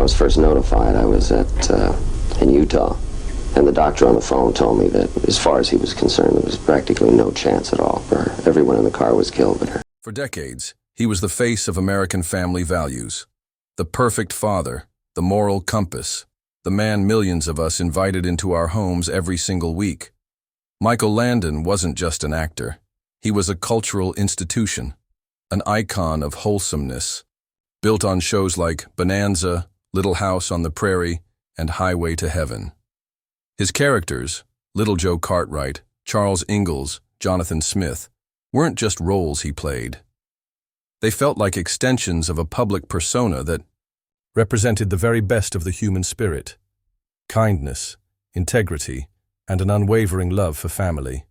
was first notified, I was in Utah. And the doctor on the phone told me that, as far as he was concerned, there was practically no chance at all for her. Everyone in the car was killed but her. For decades, he was the face of American family values. The perfect father, the moral compass, the man millions of us invited into our homes every single week. Michael Landon wasn't just an actor. He was a cultural institution, an icon of wholesomeness, built on shows like Bonanza, Little House on the Prairie, and Highway to Heaven. His characters, Little Joe Cartwright, Charles Ingalls, Jonathan Smith, weren't just roles he played. They felt like extensions of a public persona that represented the very best of the human spirit: kindness, integrity, and an unwavering love for family.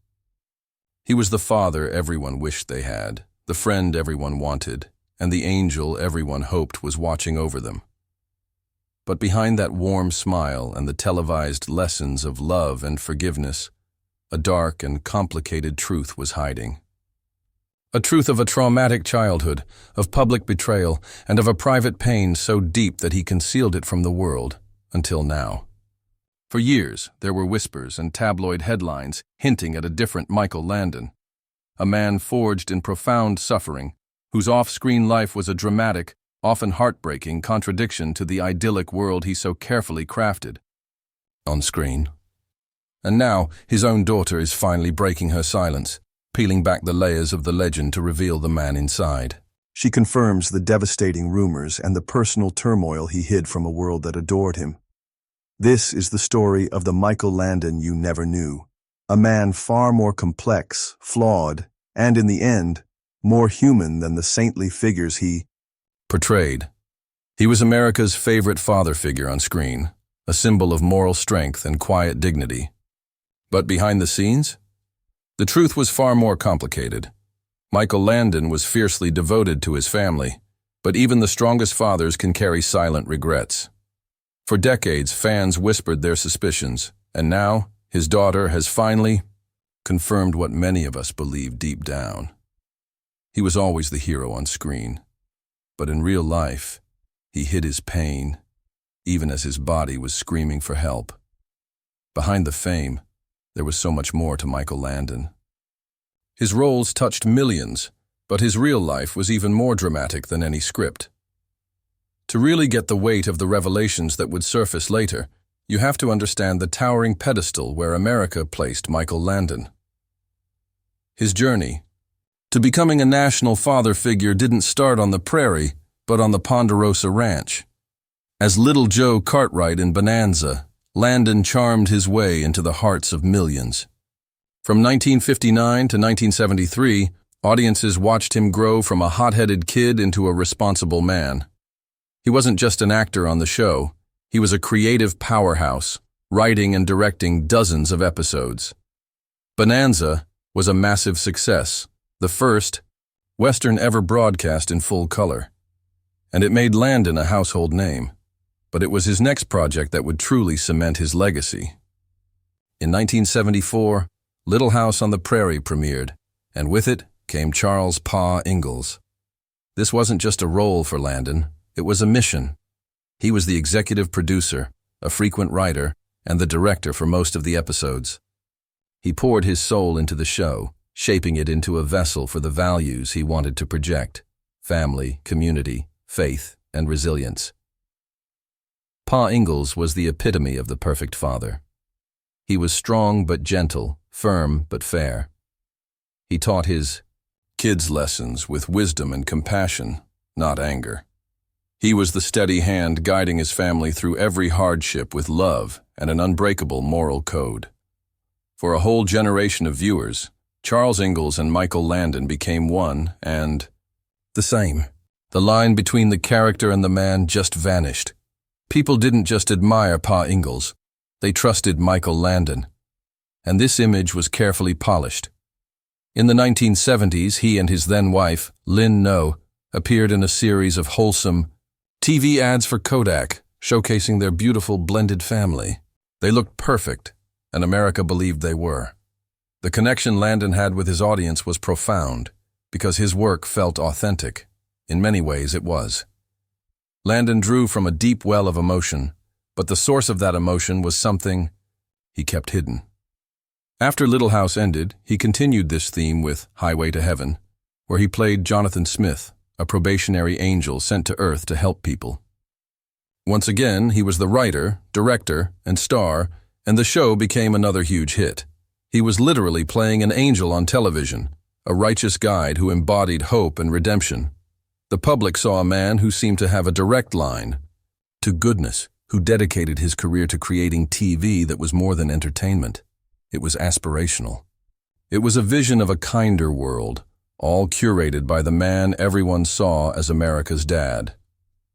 He was the father everyone wished they had, the friend everyone wanted, and the angel everyone hoped was watching over them. But behind that warm smile and the televised lessons of love and forgiveness, a dark and complicated truth was hiding. A truth of a traumatic childhood, of public betrayal, and of a private pain so deep that he concealed it from the world, until now. For years, there were whispers and tabloid headlines hinting at a different Michael Landon, a man forged in profound suffering, whose off-screen life was a dramatic, often heartbreaking contradiction to the idyllic world he so carefully crafted on screen. And now, his own daughter is finally breaking her silence, peeling back the layers of the legend to reveal the man inside. She confirms the devastating rumors and the personal turmoil he hid from a world that adored him. This is the story of the Michael Landon you never knew, a man far more complex, flawed, and in the end, more human than the saintly figures he portrayed. He was America's favorite father figure on screen, a symbol of moral strength and quiet dignity. But behind the scenes, the truth was far more complicated. Michael Landon was fiercely devoted to his family, but even the strongest fathers can carry silent regrets. For decades, fans whispered their suspicions, and now his daughter has finally confirmed what many of us believed deep down. He was always the hero on screen. But in real life, he hid his pain, even as his body was screaming for help. Behind the fame, there was so much more to Michael Landon. His roles touched millions, but his real life was even more dramatic than any script. To really get the weight of the revelations that would surface later, you have to understand the towering pedestal where America placed Michael Landon. His journey to becoming a national father figure didn't start on the Prairie, but on the Ponderosa Ranch. As Little Joe Cartwright in Bonanza, Landon charmed his way into the hearts of millions. From 1959 to 1973, audiences watched him grow from a hot-headed kid into a responsible man. He wasn't just an actor on the show, he was a creative powerhouse, writing and directing dozens of episodes. Bonanza was a massive success, the first Western ever broadcast in full color. And it made Landon a household name. But it was his next project that would truly cement his legacy. In 1974, Little House on the Prairie premiered, and with it came Charles "Pa" Ingalls. This wasn't just a role for Landon, it was a mission. He was the executive producer, a frequent writer, and the director for most of the episodes. He poured his soul into the show, shaping it into a vessel for the values he wanted to project: family, community, faith, and resilience. Pa Ingalls was the epitome of the perfect father. He was strong but gentle, firm but fair. He taught his kids lessons with wisdom and compassion, not anger. He was the steady hand guiding his family through every hardship with love and an unbreakable moral code. For a whole generation of viewers, Charles Ingalls and Michael Landon became one and the same. The line between the character and the man just vanished. People didn't just admire Pa Ingalls, they trusted Michael Landon. And this image was carefully polished. In the 1970s, he and his then-wife, Lynn No, appeared in a series of wholesome TV ads for Kodak, showcasing their beautiful blended family. They looked perfect, and America believed they were. The connection Landon had with his audience was profound, because his work felt authentic. In many ways, it was. Landon drew from a deep well of emotion, but the source of that emotion was something he kept hidden. After Little House ended, he continued this theme with Highway to Heaven, where he played Jonathan Smith, a probationary angel sent to Earth to help people. Once again, he was the writer, director, and star, and the show became another huge hit. He was literally playing an angel on television, a righteous guide who embodied hope and redemption. The public saw a man who seemed to have a direct line to goodness, who dedicated his career to creating TV that was more than entertainment. It was aspirational. It was a vision of a kinder world, all curated by the man everyone saw as America's dad.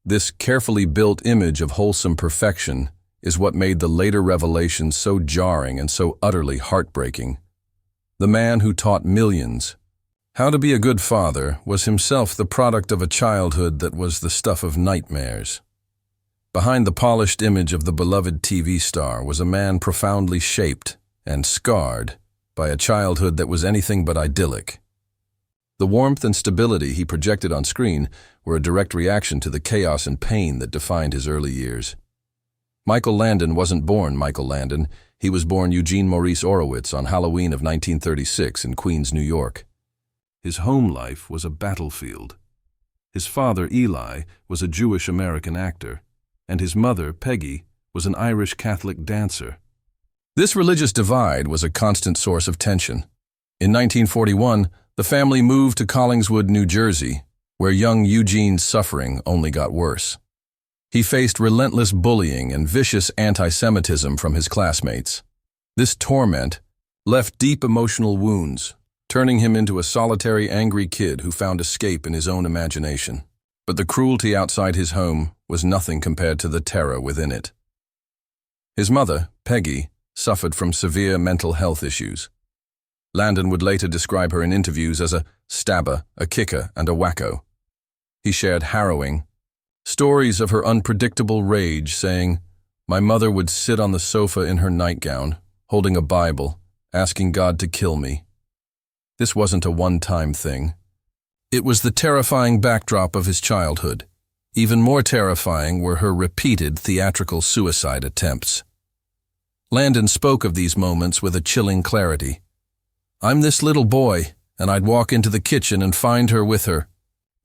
This carefully built image of wholesome perfection is what made the later revelations so jarring and so utterly heartbreaking. The man who taught millions how to be a good father was himself the product of a childhood that was the stuff of nightmares. Behind the polished image of the beloved TV star was a man profoundly shaped and scarred by a childhood that was anything but idyllic. The warmth and stability he projected on screen were a direct reaction to the chaos and pain that defined his early years. Michael Landon wasn't born Michael Landon. He was born Eugene Maurice Orowitz on Halloween of 1936 in Queens, New York. His home life was a battlefield. His father, Eli, was a Jewish-American actor, and his mother, Peggy, was an Irish Catholic dancer. This religious divide was a constant source of tension. In 1941, the family moved to Collingswood, New Jersey, where young Eugene's suffering only got worse. He faced relentless bullying and vicious anti-Semitism from his classmates. This torment left deep emotional wounds, turning him into a solitary, angry kid who found escape in his own imagination. But the cruelty outside his home was nothing compared to the terror within it. His mother, Peggy, suffered from severe mental health issues. Landon would later describe her in interviews as a stabber, a kicker, and a wacko. He shared harrowing stories of her unpredictable rage, saying, "My mother would sit on the sofa in her nightgown, holding a Bible, asking God to kill me." This wasn't a one-time thing. It was the terrifying backdrop of his childhood. Even more terrifying were her repeated theatrical suicide attempts. Landon spoke of these moments with a chilling clarity. "I'm this little boy, and I'd walk into the kitchen and find her with her.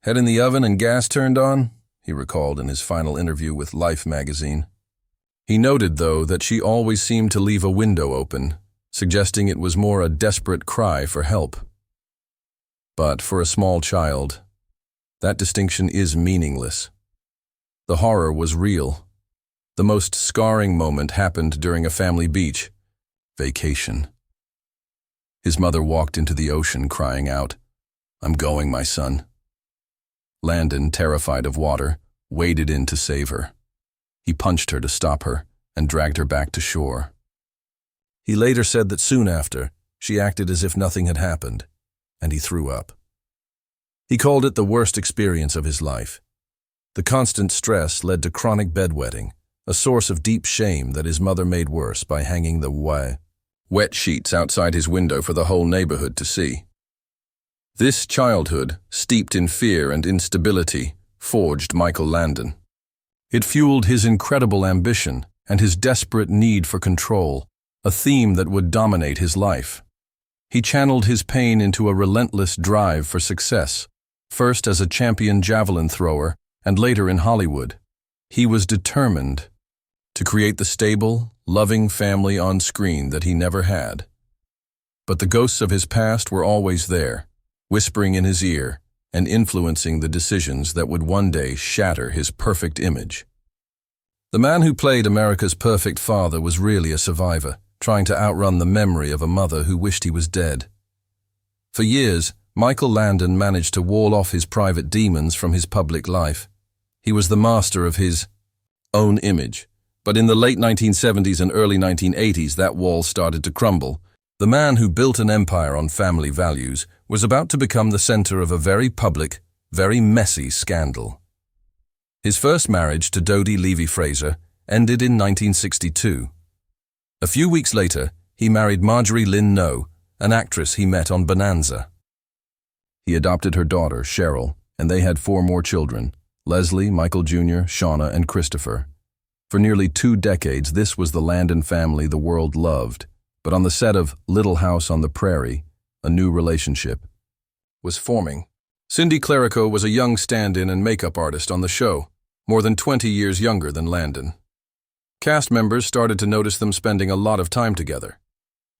Head in the oven and gas turned on," he recalled in his final interview with Life magazine. He noted, though, that she always seemed to leave a window open, suggesting it was more a desperate cry for help. But for a small child, that distinction is meaningless. The horror was real. The most scarring moment happened during a family beach vacation. His mother walked into the ocean crying out, "I'm going, my son." Landon, terrified of water, waded in to save her. He punched her to stop her and dragged her back to shore. He later said that soon after, she acted as if nothing had happened, and he threw up. He called it the worst experience of his life. The constant stress led to chronic bedwetting, a source of deep shame that his mother made worse by hanging the wet sheets outside his window for the whole neighborhood to see. This childhood, steeped in fear and instability, forged Michael Landon. It fueled his incredible ambition and his desperate need for control, a theme that would dominate his life. He channeled his pain into a relentless drive for success, first as a champion javelin thrower and later in Hollywood. He was determined to create the stable, loving family on screen that he never had. But the ghosts of his past were always there, whispering in his ear and influencing the decisions that would one day shatter his perfect image. The man who played America's perfect father was really a survivor, trying to outrun the memory of a mother who wished he was dead. For years, Michael Landon managed to wall off his private demons from his public life. He was the master of his own image. But in the late 1970s and early 1980s, that wall started to crumble. The man who built an empire on family values was about to become the center of a very public, very messy scandal. His first marriage to Dodie Levy-Fraser ended in 1962. A few weeks later, he married Marjorie Lynn Noe, an actress he met on Bonanza. He adopted her daughter, Cheryl, and they had 4 more children, Leslie, Michael Jr., Shauna, and Christopher. For nearly 2 decades, this was the Landon family the world loved. But on the set of Little House on the Prairie, a new relationship was forming. Cindy Clerico was a young stand-in and makeup artist on the show, more than 20 years younger than Landon. Cast members started to notice them spending a lot of time together.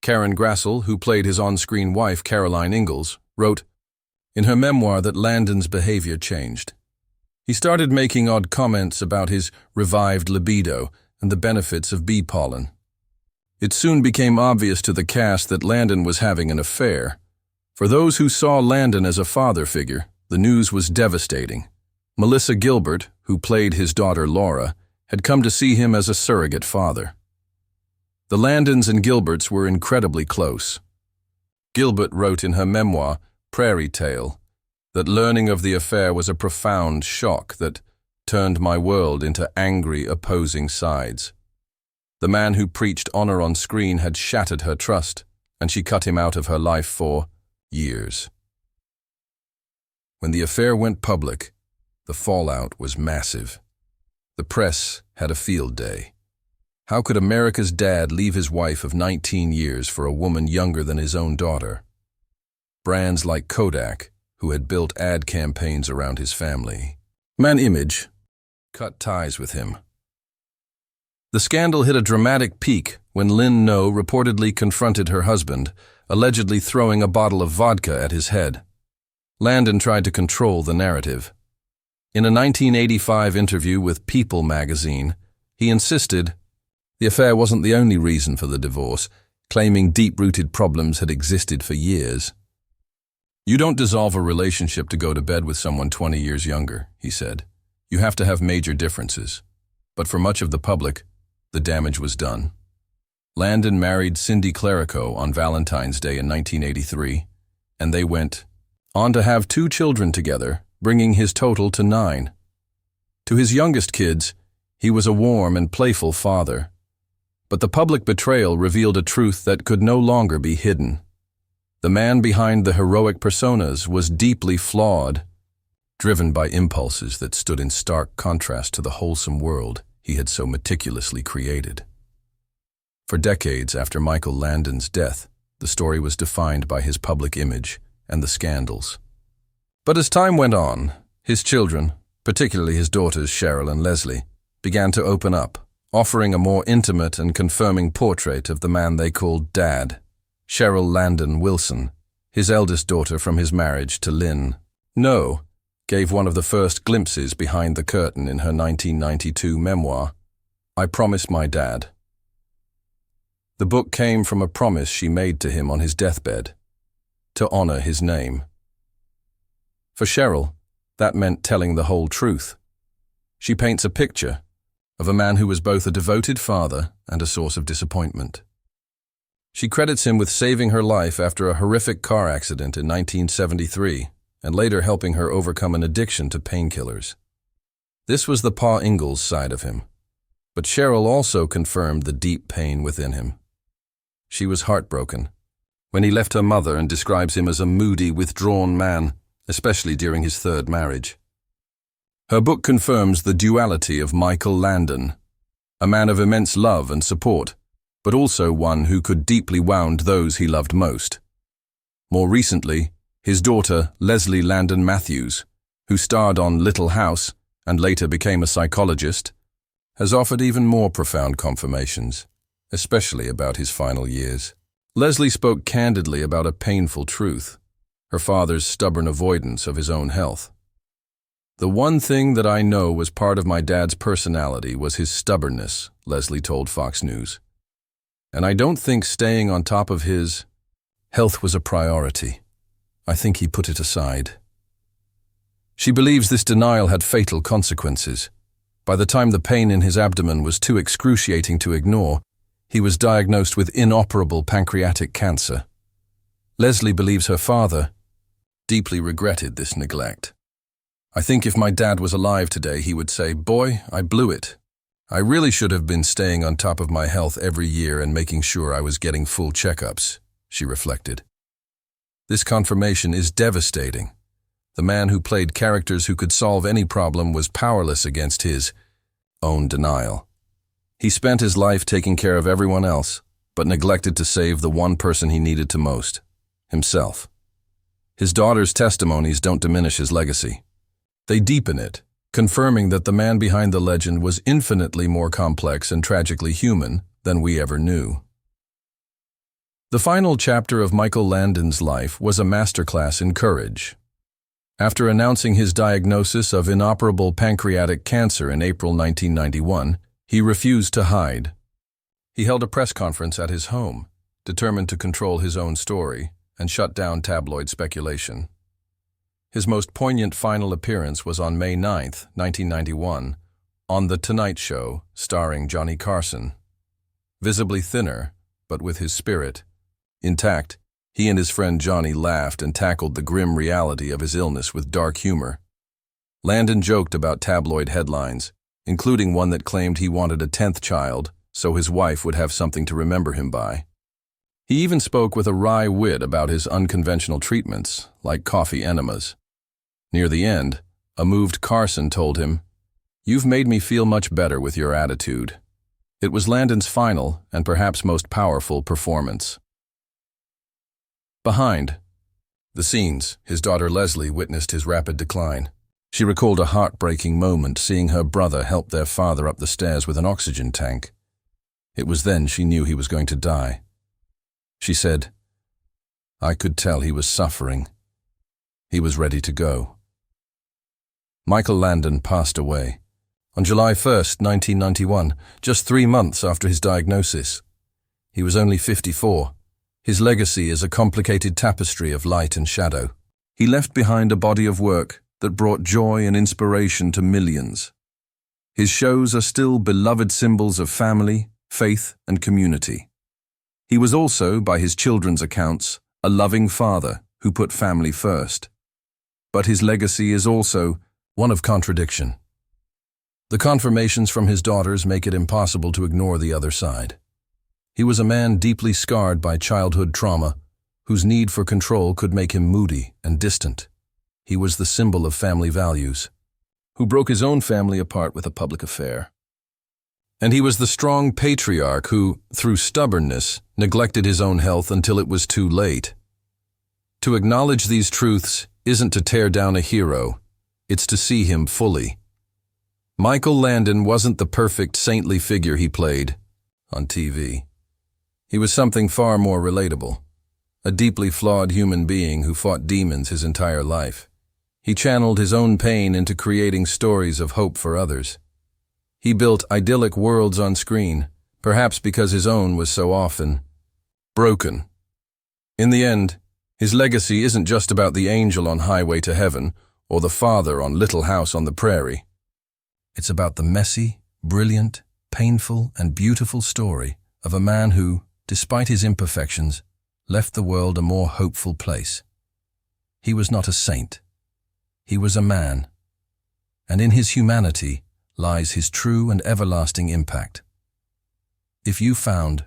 Karen Grassel, who played his on-screen wife Caroline Ingalls, wrote in her memoir that Landon's behavior changed. He started making odd comments about his revived libido and the benefits of bee pollen. It soon became obvious to the cast that Landon was having an affair. For those who saw Landon as a father figure, the news was devastating. Melissa Gilbert, who played his daughter Laura, had come to see him as a surrogate father. The Landons and Gilberts were incredibly close. Gilbert wrote in her memoir, Prairie Tale, that learning of the affair was a profound shock that turned my world into angry, opposing sides. The man who preached honor on screen had shattered her trust, and she cut him out of her life for years. When the affair went public, the fallout was massive. The press had a field day. How could America's dad leave his wife of 19 years for a woman younger than his own daughter? Brands like Kodak, who had built ad campaigns around his family, Image, cut ties with him. The scandal hit a dramatic peak when Lynn No reportedly confronted her husband, allegedly throwing a bottle of vodka at his head. Landon tried to control the narrative. In a 1985 interview with People magazine, he insisted the affair wasn't the only reason for the divorce, claiming deep-rooted problems had existed for years. You don't dissolve a relationship to go to bed with someone 20 years younger, he said. You have to have major differences. But for much of the public, the damage was done. Landon married Cindy Clerico on Valentine's Day in 1983, and they went on to have 2 children together, bringing his total to 9. To his youngest kids, he was a warm and playful father. But the public betrayal revealed a truth that could no longer be hidden. The man behind the heroic personas was deeply flawed, driven by impulses that stood in stark contrast to the wholesome world he had so meticulously created. For decades after Michael Landon's death, the story was defined by his public image and the scandals. But as time went on, his children, particularly his daughters Cheryl and Leslie, began to open up, offering a more intimate and confirming portrait of the man they called Dad. Cheryl Landon Wilson, his eldest daughter from his marriage to Lynn No, gave one of the first glimpses behind the curtain in her 1992 memoir, I Promised My Dad. The book came from a promise she made to him on his deathbed, to honor his name. For Cheryl, that meant telling the whole truth. She paints a picture of a man who was both a devoted father and a source of disappointment. She credits him with saving her life after a horrific car accident in 1973 and later helping her overcome an addiction to painkillers. This was the Pa Ingalls side of him, but Cheryl also confirmed the deep pain within him. She was heartbroken when he left her mother and describes him as a moody, withdrawn man, especially during his 3rd marriage. Her book confirms the duality of Michael Landon, a man of immense love and support, but also one who could deeply wound those he loved most. More recently, his daughter, Leslie Landon Matthews, who starred on Little House and later became a psychologist, has offered even more profound confirmations, especially about his final years. Leslie spoke candidly about a painful truth, her father's stubborn avoidance of his own health. The one thing that I know was part of my dad's personality was his stubbornness, Leslie told Fox News. And I don't think staying on top of his health was a priority. I think he put it aside. She believes this denial had fatal consequences. By the time the pain in his abdomen was too excruciating to ignore, he was diagnosed with inoperable pancreatic cancer. Leslie believes her father deeply regretted this neglect. I think if my dad was alive today, he would say, "Boy, I blew it. I really should have been staying on top of my health every year and making sure I was getting full checkups," she reflected. This confirmation is devastating, The man who played characters who could solve any problem was powerless against his own denial. He spent his life taking care of everyone else, but neglected to save the one person he needed to most, himself. His daughter's testimonies don't diminish his legacy. They deepen it, confirming that the man behind the legend was infinitely more complex and tragically human than we ever knew. The final chapter of Michael Landon's life was a masterclass in courage. After announcing his diagnosis of inoperable pancreatic cancer in April 1991, he refused to hide. He held a press conference at his home, determined to control his own story and shut down tabloid speculation. His most poignant final appearance was on May 9, 1991, on The Tonight Show, starring Johnny Carson. Visibly thinner, but with his spirit intact, he and his friend Johnny laughed and tackled the grim reality of his illness with dark humor. Landon joked about tabloid headlines, including one that claimed he wanted a 10th child so his wife would have something to remember him by. He even spoke with a wry wit about his unconventional treatments, like coffee enemas. Near the end, a moved Carson told him, "You've made me feel much better with your attitude." It was Landon's final and perhaps most powerful performance. Behind the scenes, his daughter Leslie witnessed his rapid decline. She recalled a heartbreaking moment seeing her brother help their father up the stairs with an oxygen tank. It was then she knew he was going to die. She said, "I could tell he was suffering. He was ready to go." Michael Landon passed away on July 1, 1991, just 3 months after his diagnosis. He was only 54. His legacy is a complicated tapestry of light and shadow. He left behind a body of work that brought joy and inspiration to millions. His shows are still beloved symbols of family, faith, and community. He was also, by his children's accounts, a loving father who put family first. But his legacy is also one of contradiction. The confirmations from his daughters make it impossible to ignore the other side. He was a man deeply scarred by childhood trauma, whose need for control could make him moody and distant. He was the symbol of family values, who broke his own family apart with a public affair. And he was the strong patriarch who, through stubbornness, neglected his own health until it was too late. To acknowledge these truths isn't to tear down a hero, it's to see him fully. Michael Landon wasn't the perfect saintly figure he played on TV. He was something far more relatable, a deeply flawed human being who fought demons his entire life. He channeled his own pain into creating stories of hope for others. He built idyllic worlds on screen, perhaps because his own was so often broken. In the end, his legacy isn't just about the angel on Highway to Heaven or the father on Little House on the Prairie. It's about the messy, brilliant, painful, and beautiful story of a man who, despite his imperfections, left the world a more hopeful place. He was not a saint. He was a man. And in his humanity lies his true and everlasting impact. If you found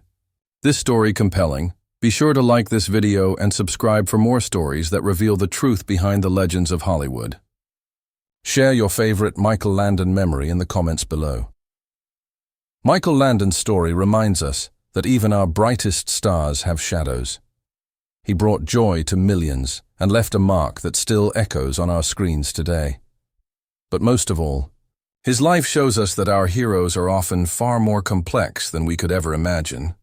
this story compelling, be sure to like this video and subscribe for more stories that reveal the truth behind the legends of Hollywood. Share your favorite Michael Landon memory in the comments below. Michael Landon's story reminds us that even our brightest stars have shadows. He brought joy to millions and left a mark that still echoes on our screens today. But most of all, his life shows us that our heroes are often far more complex than we could ever imagine.